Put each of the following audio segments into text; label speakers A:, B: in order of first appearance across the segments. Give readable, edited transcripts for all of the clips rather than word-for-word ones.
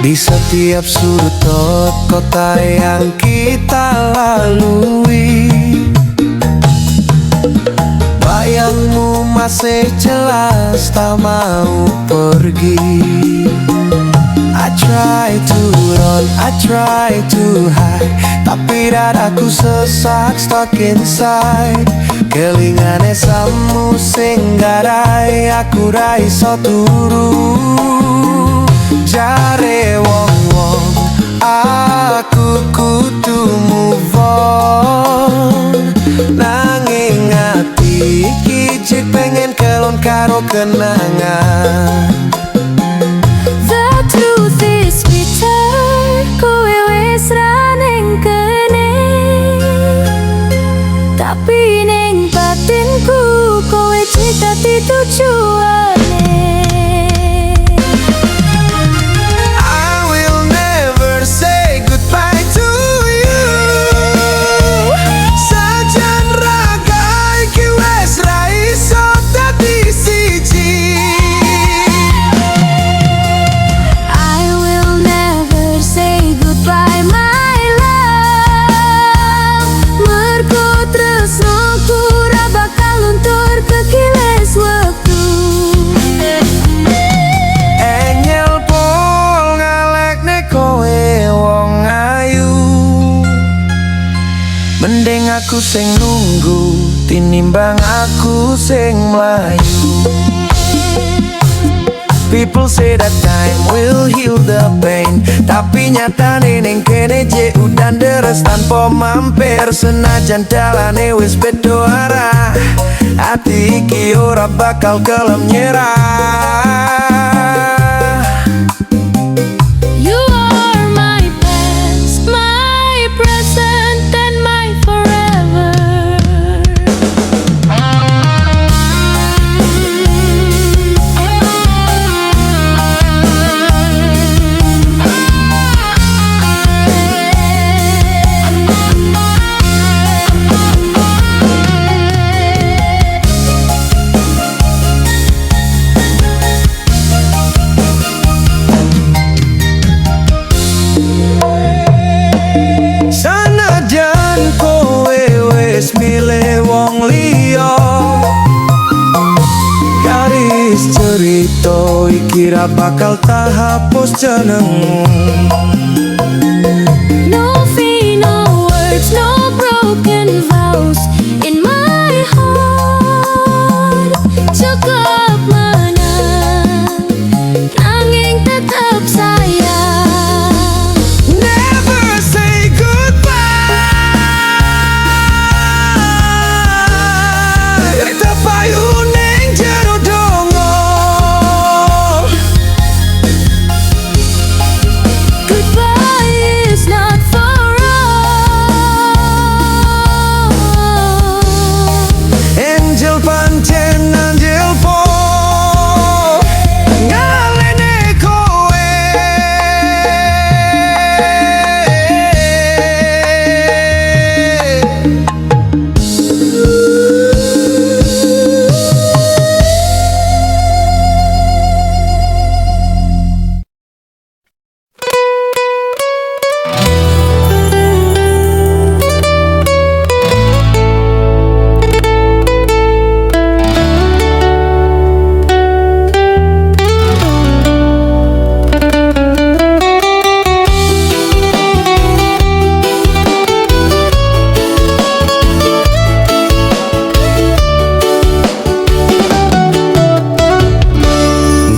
A: Di setiap sudut kota yang kita lalui, bayangmu masih jelas, tak mau pergi. I try to run, I try to hide, tapi dadaku sesak, stuck inside. Kelingane samu sing garai, aku ra iso turu. Jare wong-wong, aku kudu move on. Nanging ati iki jek pengen kelon karo kenangan.
B: The truth is bitter, kowe wis ra ning kene, tapi ning batinku kowe jek dadi tujuane.
A: Mending aku sing nunggu tinimbang aku sing mlayu. People say that time will heal the pain, tapi nyatane ning kene je udan deres tanpa mampir. Senajan dalane wis beda arah, ati iki ora bakal gelem nyerah. Milih wong liya, garis cerita iki ra bakal tak hapus jenengmu.
B: No fee, no words, no broken vows in my heart. Cukup menang, nanging tetap sayang.
A: Never say goodbye. Payu ning jero dongo.
B: Goodbye is not for all.
A: Angel pancen angel po ngalene kowe.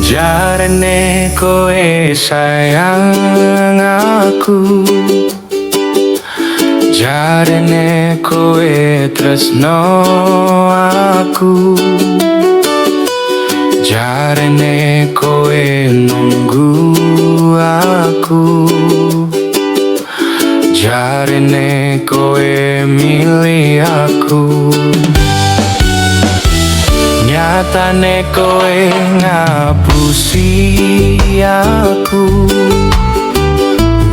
A: Jarene kowe sayang aku, jarene kowe tresno aku, jarene kowe nunggu aku, jarene kowe milih aku. Nyatane kowe ngapusi aku,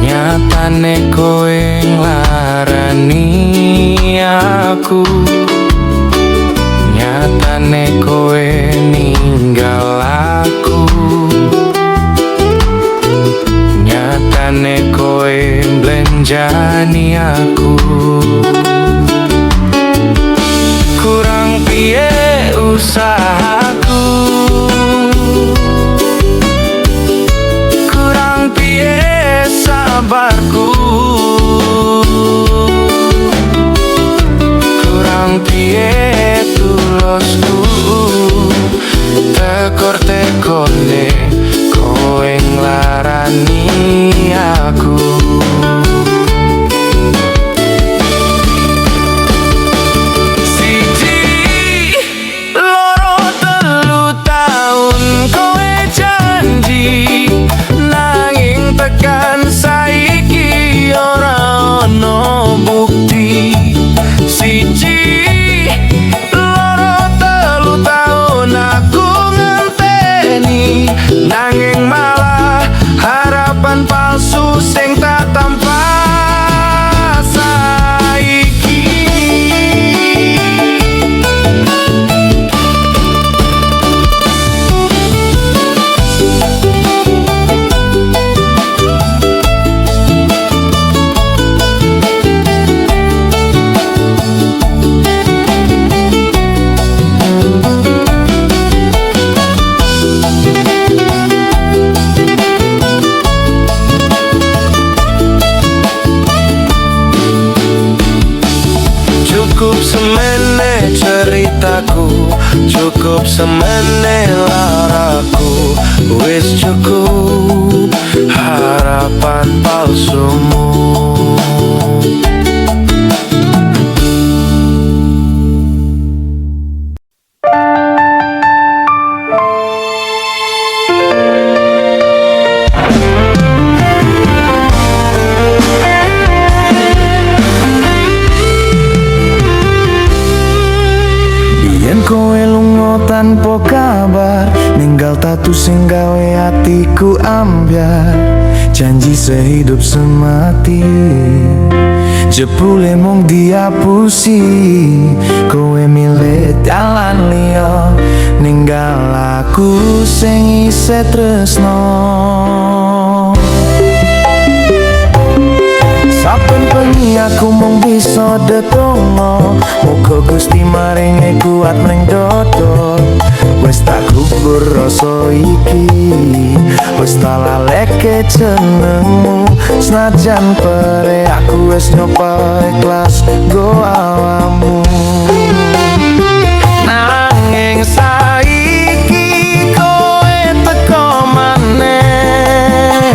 A: nyatane kowe nglarani aku, nyatane kowe ninggal aku, sabarku. Kurang piye tulosku, tekor-tekone kowe nglarani aku. Siji, loro, telu taun kowe janji, nanging tekan saiki ora ono bukti. Siji, loro, telu taun aku ngenteni, nanging malah harapan palsu sing tak tampa saiki. Cukup semene ceritaku, cukup semene laraku, wis cukup harapan palsumu. Yen kowe lunga tanpa kabar, ninggal tatu sing gawe atiku ambyar. Janji sehidup semati, jebule mung diapusi. Kowe milih dalan liya, ninggal aku sing isih tresno. Saben bengi aku mung bisa ndedonga, muga Gusti maringi kuat ning dodo. Wis tak kubur rasa iki, wis tak laleke jenengmu. Senajan pere aku wis nyoba ikhlas go awamu. Nanging saiki kowe teko maneh,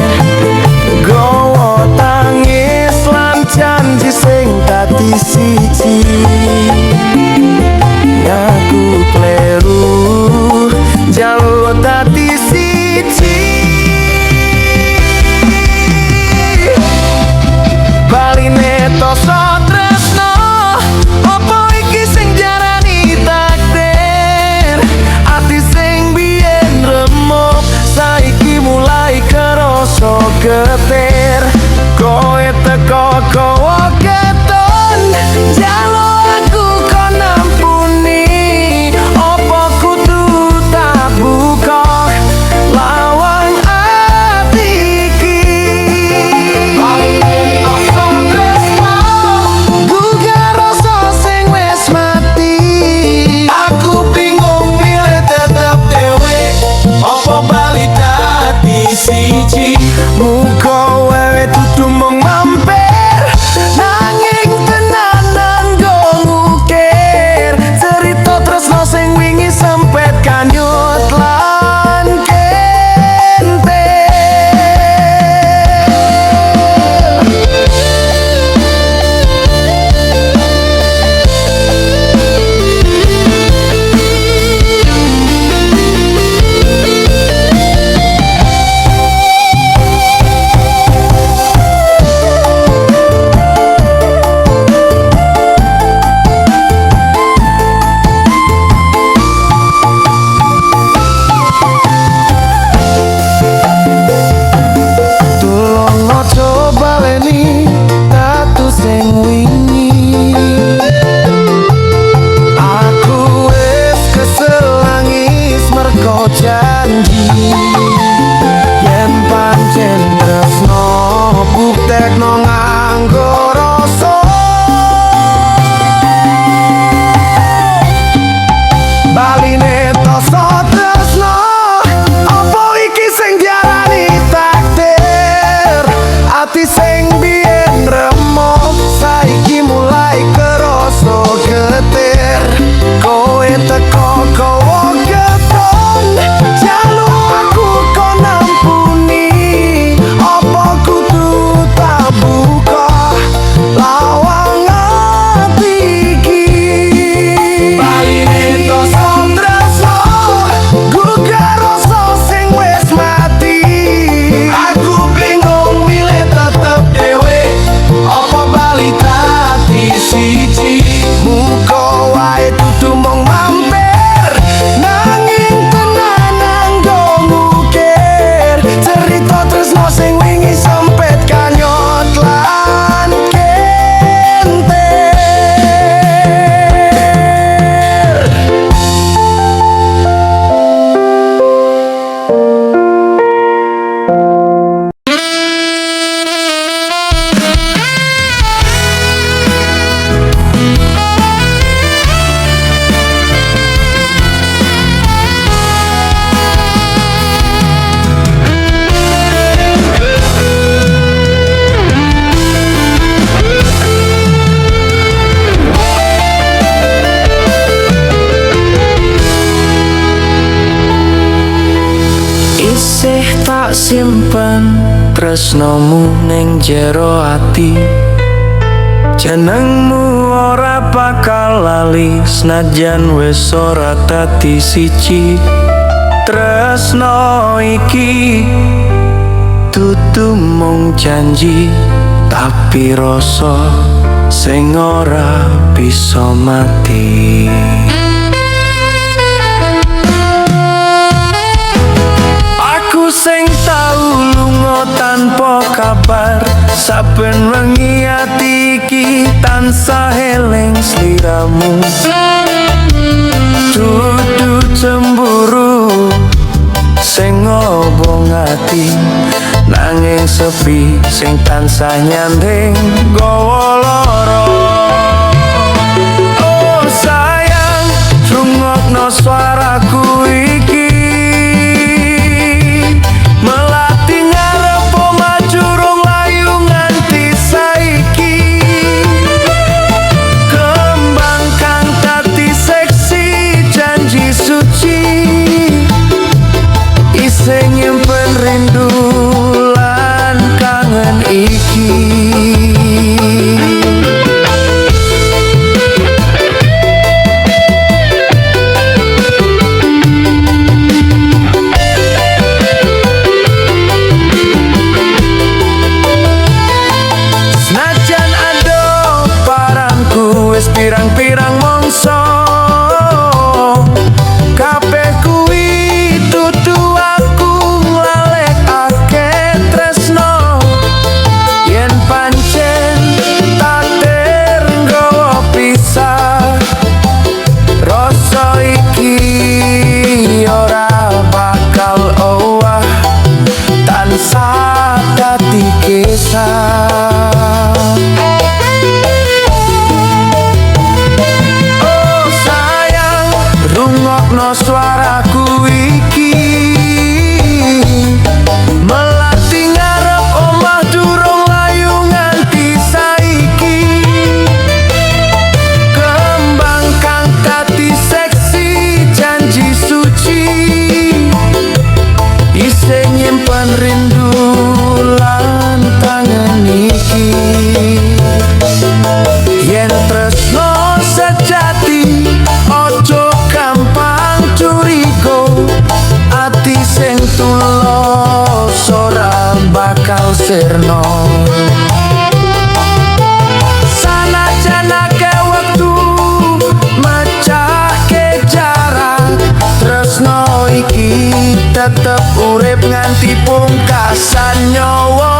A: gowo tangis lan janji sing dadi siji. Aku kleru jalur dadi siji. Baline toso tresno, opo iki sing diarani takdir? Ati sing biyen remuk, saiki mulai kerasa getir. Kowe teko kowe keton, jaluk aku kon ampuni. Opo kudu tak buka lawang ati iki? Buka rasa sing wis mati. Aku bingung milih tetep dhewe, opo bali dadi siji. Muga wewe dudu mung mampir, nanging tenanan go ngukir. Cerita tresno sing wingi sempet kanyut lan kentir. Tolong ojo baleni tatu sing wingi. Aku wis kesel nangis mergo janji. Yen pancen tresno buktekno nganggo rasa. Baline toso tresno, opo iki sing diarani takdir? Ati sing tak simpen tresnomu ning jero ati. Jenengmu ora bakal lali senajan wis ora dadi siji. Tresno iki dudu mung janji, tapi rasa sing ora bisa mati. Aku sing tau lunga tanpa kabar, saben wengi ati iki tansah eling sliramu. Dudu cemburu sing ngobong ati, nanging sepi sing tansah nyanding gawa lara. Oh sayang, rungokno swaraku iki, melati ngarep maju rong layu nganti saiki. Kembang kang dadi seksi janji suci, isih nyimpen rindu lan kangen iki. Senajan ado paranku wis pirang-pirang mongso, kabeh kuwi dudu aku nglalekake tresno. Yen pancen takdir nggawa pisah, rasa iki ora bakal owah tansah dadi kisah. Oh sayang, rungokno swaraku iki, melati ngarep omah durung layu nganti saiki. Kembang kang dadi seksi janji suci, isih nyimpen rindu lan tangan iki. Yen tresno sejati ojo gampang curiga, ati sing tulus ora bakal sirna. Sanajan akeh wektu mecahke jarak, tresno iki tetep urip nganti pungkasan nyawa.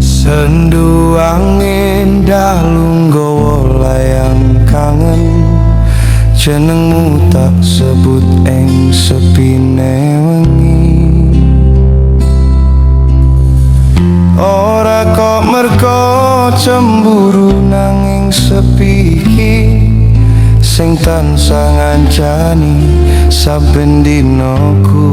A: Sendu angin dalu nggawa layang kangen, jenengmu tak sebut ing sepine wengi. Ora kok merko cemburu, nanging sepi iki sing tansah ngancani saben dinaku.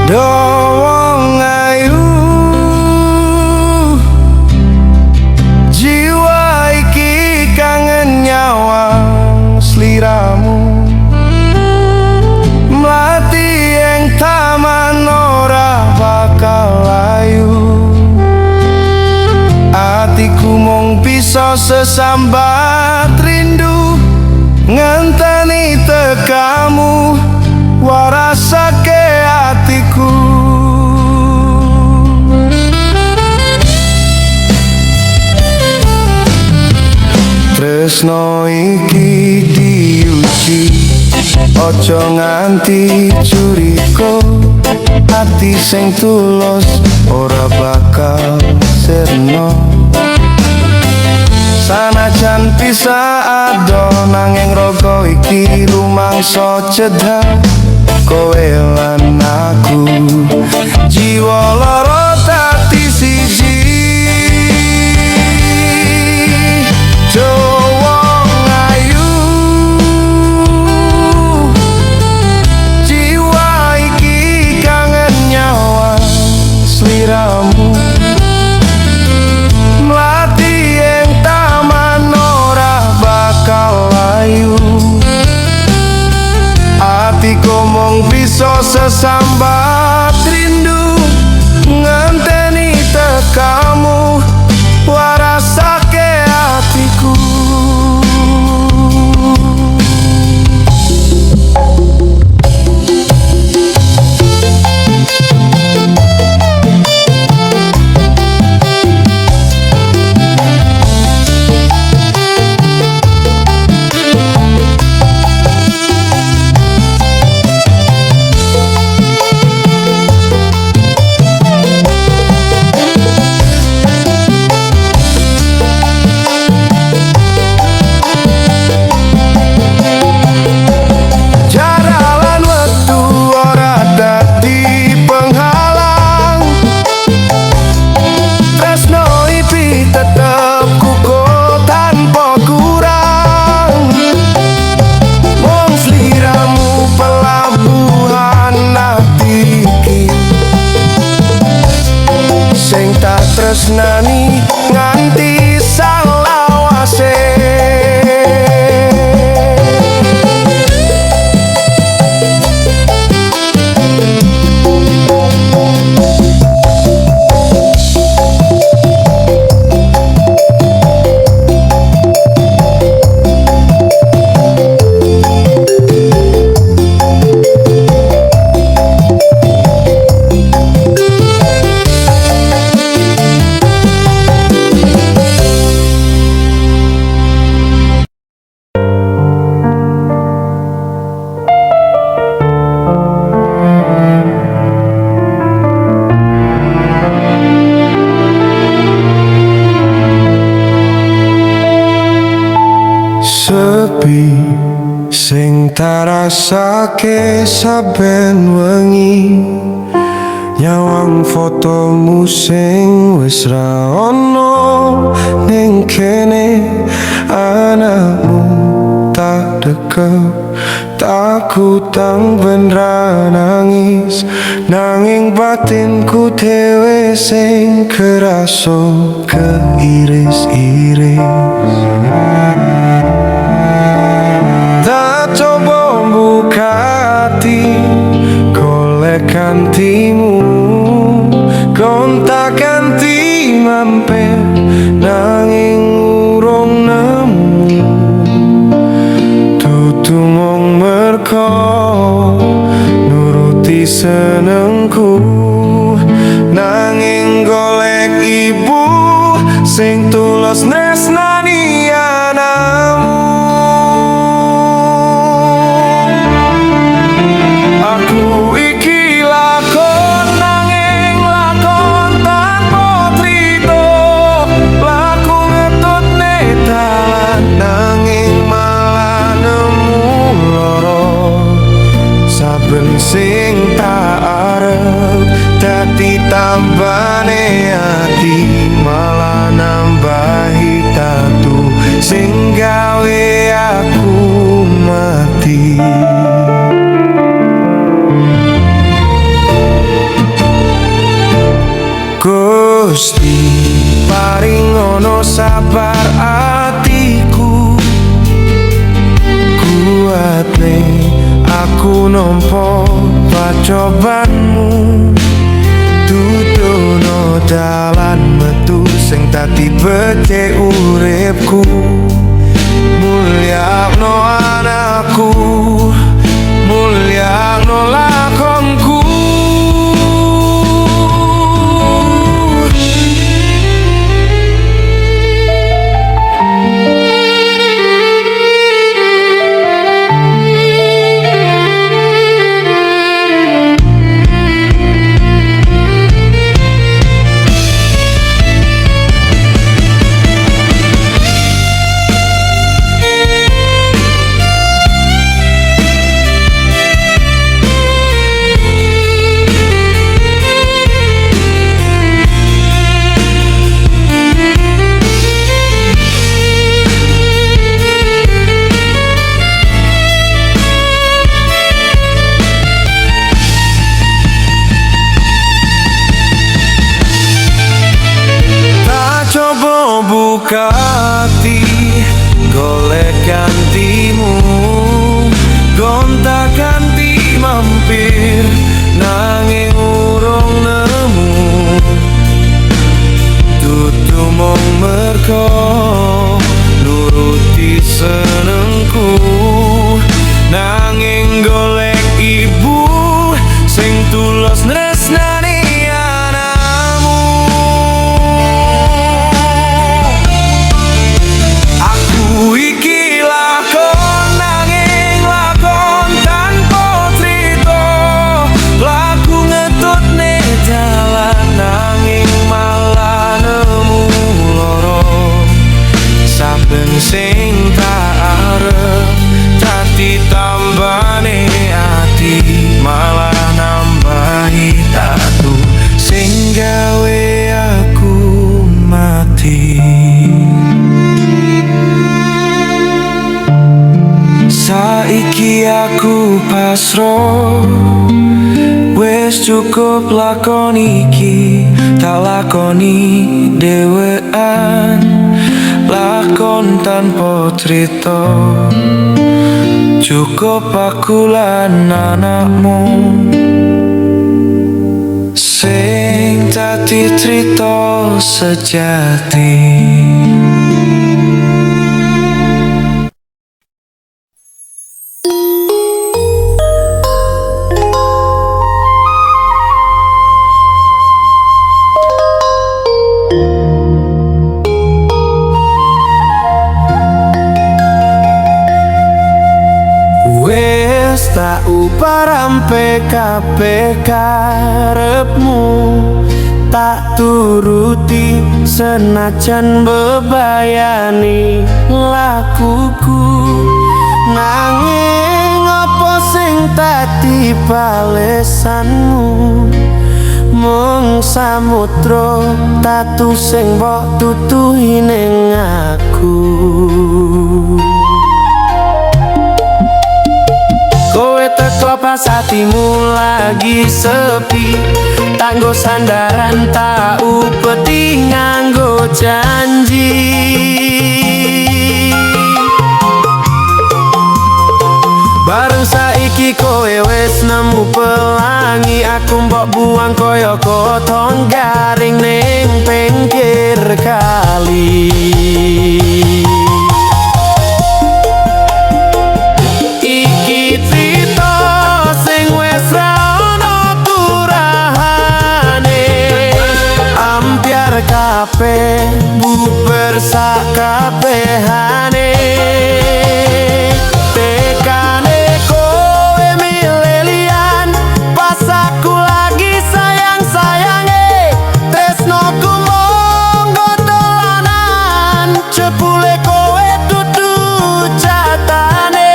A: Wong ayu, jiwa iki kangen nyawang sliramu, mlati ing taman ora bakal layu. Atiku mung bisa sesambat rindu ngenteni tekamu, warasake atiku. Tresno iki diuji, ojo nganti curiga, Ati sing tulus ora bakal sirna. Sanajan bisa ado nanging raga iki rumangsa cedhak kowe lan aku. Jiwa loro dadi siji. Jowo ngayu, jiwa iki kangen nyawa sliramu. Mlati ing taman ora bakal layu. Atiku mung bisa sesambat rindu ngenteni tekamu warasake atiku. Tresnani nganti salawase. Sepi sing tarasake saben wengi, nyawang fotomu sing wis ra ono ning kene. Anakmu tak dekep, takutang ben ra nangis, nanging batinku dhewe sing keraso keiris-iris. Tak coba buka hati, golek kantimu, kontak kanti mampir, nanging urung nemu. Dudu mung merko nuruti senengku, nanging golek ibu sing tulus nesnani anakmu. Aku iki lakon nanging lakon tanpa trito, laku ngetutne dalan nanging malah nemu loro. Saben sing tak arep dadi tambane ati, malah nambahi tatu sing gawe aku mati. Gusti paring ono sabar atiku, kuatne aku nampa pacobanmu. Dudono dalan metu sing dadi becik uripku, mulyakno anakku, mulyakno lakonku. buka hati golek gantimu, gonta ganti mampir nanging urung nemu. Dudu mung merko nuruti senengku, nanging golek ibu sing tulus tresnani anakmu. Aku iki lakon nanging lakon tanpa cerita, laku ngetutne dalan nanging malah nemu loro. Saben sing tak arep dadi tambane ati, malah nambahi tatu sing gawe aku mati. Saiki aku pasrah, wis cukup lakon iki, tak lakoni dhewean, lakon tanpa cerita. Cukup aku lan anakmu sing dadi cerita sejati. Tak uparampe kabeh karepmu, tak turuti senajan bebayani lakuku. Nanging apa sing dadi balesanmu? Mung samudra tatu sing mbok tutuhi ning aku. Kowe teko pas hatimu lagi sepi, tanggo sandaran tak upeti nganggo janji. Baru saiki kowe wis nemu pelangi, aku mbok buang koyo kotong garing ning pinggir kali. Kabeh bubar sakabehane, tekane kowe milih liyan pas aku lagi sayang-sayange. Tresnoku monggo dolanan, jebule kowe dudu jatane.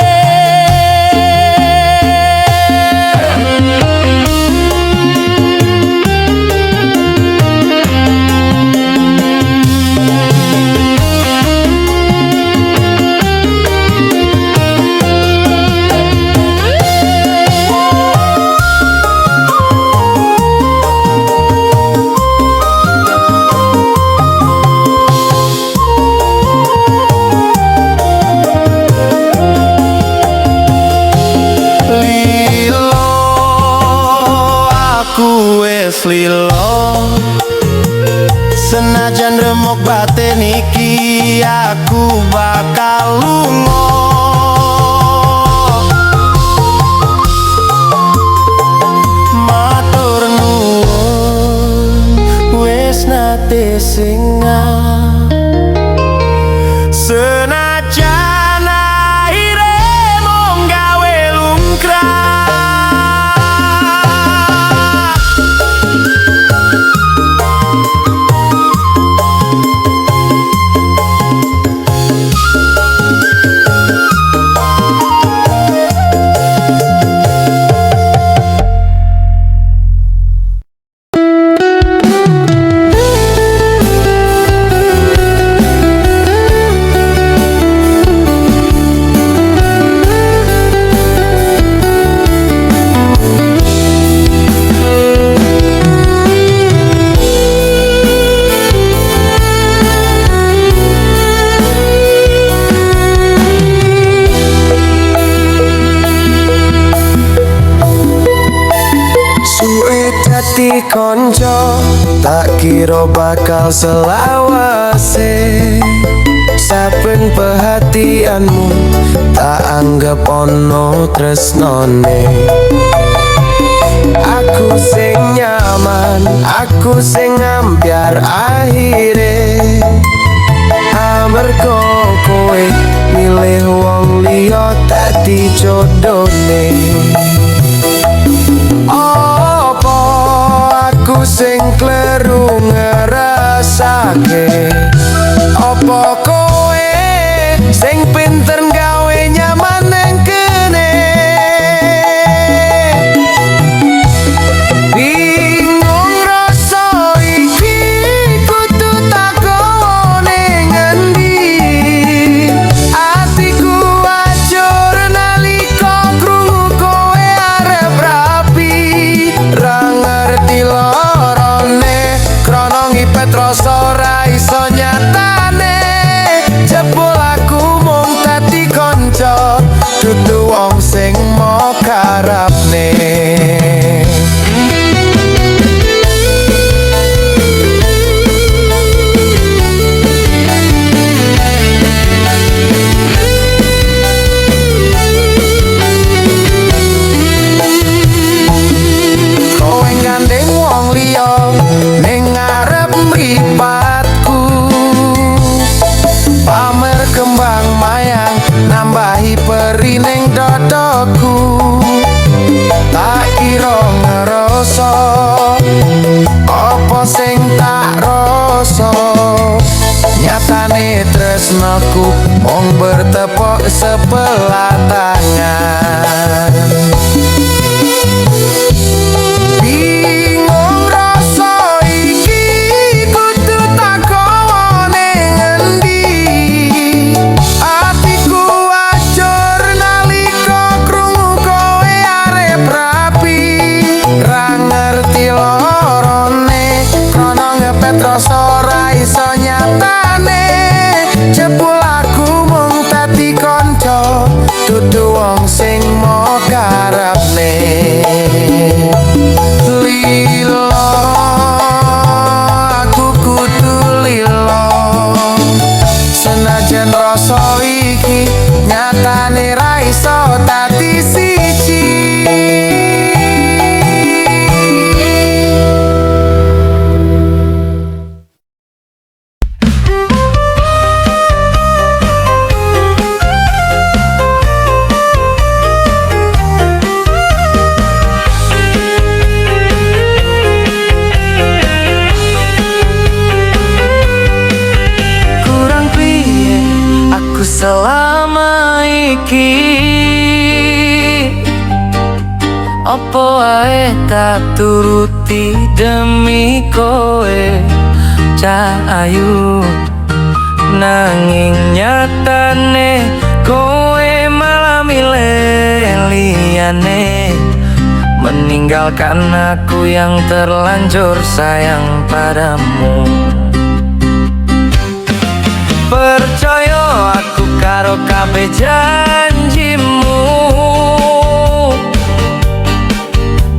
A: Lilo senajan remuk batin iki aku bakal lunga. Matur nuwun wis nate singa, senajan akhire mung gawe lumkrah. piro bakal selawase. Saben perhatianmu tak anggap ono tresnone. Aku sing nyaman, aku sing ngambyar akhire. Amarga kowe milih wong liya dadi jodone. Apa aku sing kleru ngerasake? Apa kowe sing pinter gawe nyaman neng kene? Bingung rasa iki kudu takone ngendi. Atiku ajur nalika krungu kowe arep rapi. Ra ngerti lorone krana ngipet rasa ora iso nyatane. Jebul aku mung dadi kanca, dudu wong sing mau karepne. Kowe gandeng wong liya ning ngarep mripatku. Pamer kembang mayang nambahi peri ning dadaku. Tak kira ngerasa apa sing tak rasa. Nyatane tresnaku mung bertepuk sebelah tangan. Bingung rasa iki kudu takone ngendi. Atiku ajur nalika krungu kowe arep rapi. Ra ngerti lorone krana ngepet rasa ora iso nyatane. Jebul aku mung dadi kanca, dudu wong sing mau karepne. Lilo, aku kudu lilo. Senajan rasa iki nyatane ra iso dadi siji. Kurang piye aku selama iki? Apa ae tak turuti demi kowe Cahayu. Nanging nyatane kowe malah milih liyane, meninggalkan aku yang terlanjur sayang padamu. Percaya aku karo kabeh janjimu,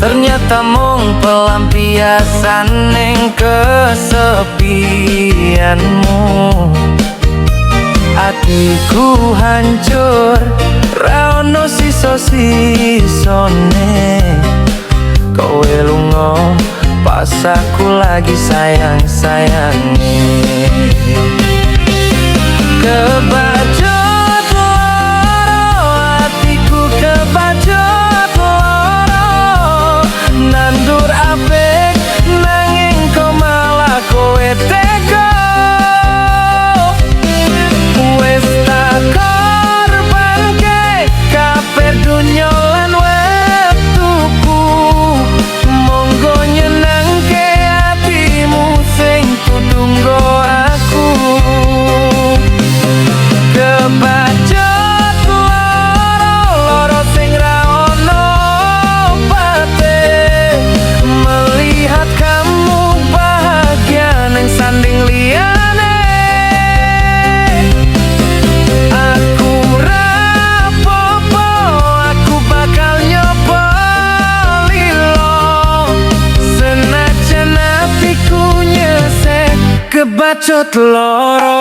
A: ternyata mung pelampiasan ning kesepianmu. Atiku hancur, ra ono sisa-sisone. Kowe lunga pas aku lagi sayang-sayange. Kebajot loro, hatiku kebajot loro. Nandur apik nanging kok malah kowe tega. Wis tak korbanke kabeh dunya lan wektuku. Monggo nyenengke hatimu sing kudu nggo kebacut loro.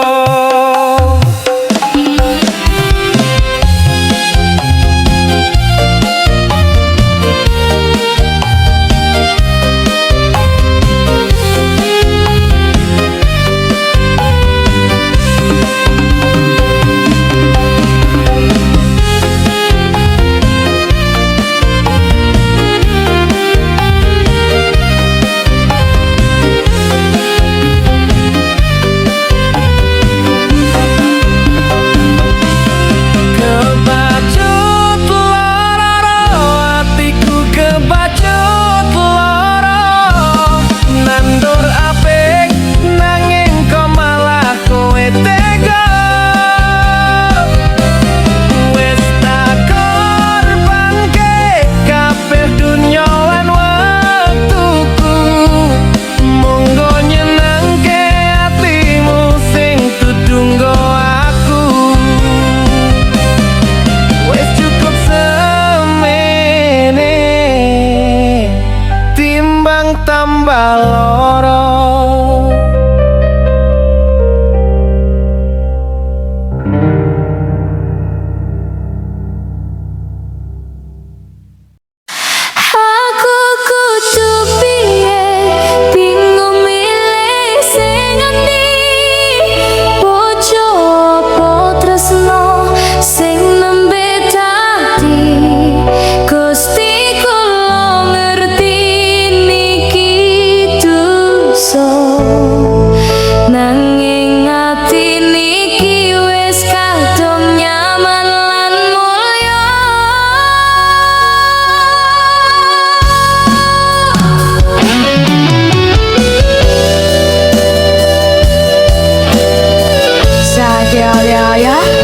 A: Tambah loro.
B: Aku kudu piye bingung milih sing endi bojo apa tresno sing nembe dadi Gusti kula ngerti niki dosa nanging ati niki wis kadung nyaman lan mulya. Sadar ya